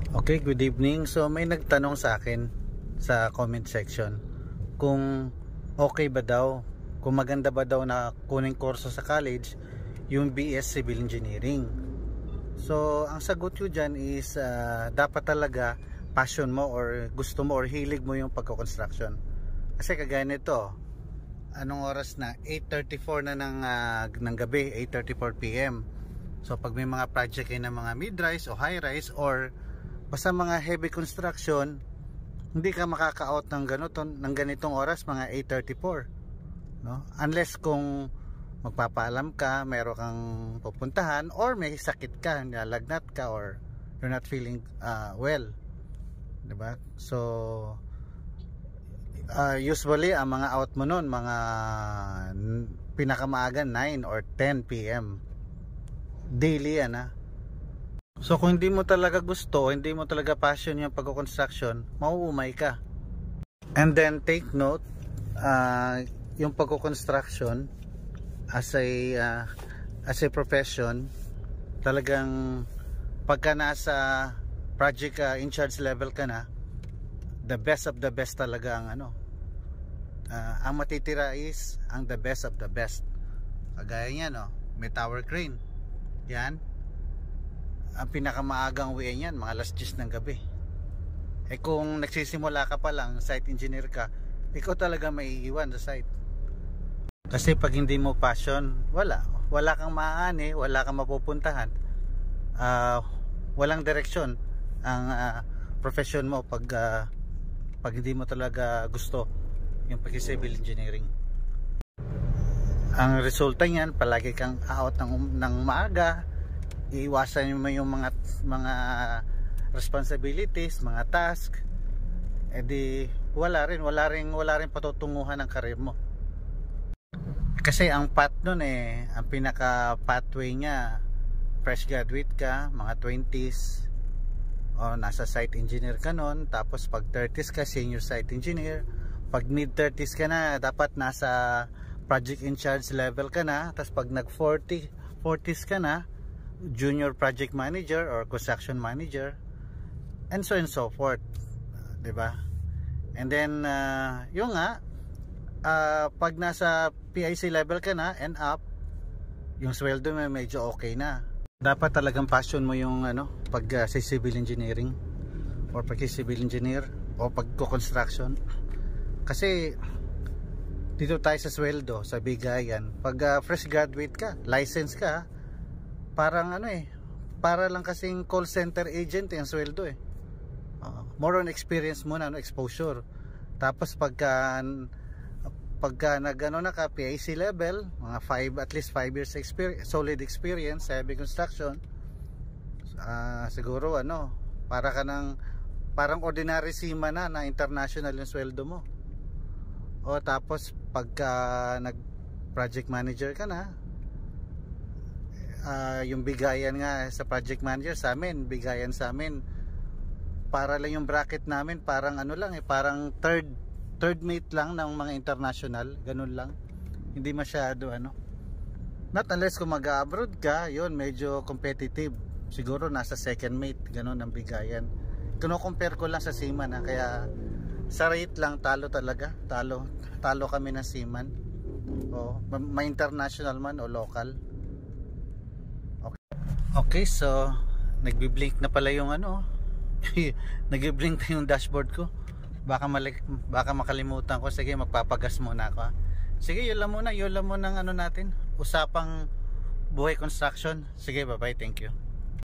Okay, good evening. So may nagtanong sa akin sa comment section kung okay ba daw, kung maganda ba daw na kuning kurso sa college yung BS Civil Engineering. So ang sagot ko dyan is dapat talaga passion mo or gusto mo or hilig mo yung pagko-construction. Kasi kagaya nito, anong oras na? 8:34 na ng gabi, 8:34 PM. So pag may mga project kayo ng mga mid-rise o high-rise or basta mga heavy construction, hindi ka makaka-out ng ganitong oras, mga 8:34, no? Unless kung magpapaalam ka, meron kang pupuntahan or may sakit ka, nalagnat ka or you're not feeling well, diba? So usually ang mga out mo nun mga pinakamaaga 9 or 10 PM daily yan. So kung hindi mo talaga gusto, hindi mo talaga passion yung pagko-construction, mauumay ka. And then take note, yung pagko-construction as a profession, talagang pagka nasa project in charge level ka na, the best of the best talaga ang matitira is ang the best of the best. Kagaya niya, no, may tower crane. Yan ang pinakamaagang way niyan, mga alas 10 ng gabi. Kung nagsisimula ka pa lang, site engineer ka, ikaw talaga maiiwan sa site. Kasi pag hindi mo passion, wala kang maaani, wala kang mapupuntahan, walang direksyon ang profession mo pag hindi mo talaga gusto yung pag-civil engineering. Ang resulta niyan, palagi kang out ng maaga, iiwasan mo yung mga responsibilities, mga task, edi wala rin patutunguhan ng career mo. Kasi ang path nun ang pinaka pathway niya, fresh graduate ka, mga 20s, o nasa site engineer ka nun, tapos pag 30s ka, senior site engineer, pag mid 30s ka na, dapat nasa project in charge level ka na, tapos pag nag 40s ka na, junior project manager or construction manager, and so forth, diba? And then yung pag nasa PIC level ka na and up, yung sweldo mo medyo okay na. Dapat talagang passion mo yung pag sa civil engineering or pag civil engineer o pagko-construction. Kasi dito tayo sa sweldo, sa bigayan. Pag fresh graduate ka, license ka, parang para lang kasing call center agent yung sweldo more on experience muna, exposure. Tapos pagka na ka PIC level, mga at least 5 years experience, solid experience sa heavy construction, siguro para ka parang ordinary seaman na international yung sweldo mo. O tapos pagka nag project manager ka na, yung bigayan nga sa project manager bigayan sa amin, para lang yung bracket namin parang parang third mate lang ng mga international, ganun lang, hindi masyado not unless kung mag-abroad ka, yun medyo competitive, siguro nasa second mate, ganun ang bigayan. Kino-compare ko lang sa seaman kaya sa rate lang talo kami ng seaman, may international man o local. Okay, so nagbi-blink na pala yung nagbi-blink na yung dashboard ko. Baka makalimutan ko. Sige, magpapagas muna ako. Sige, yun lang muna ang natin, usapang buhay construction. Sige, bye bye, thank you.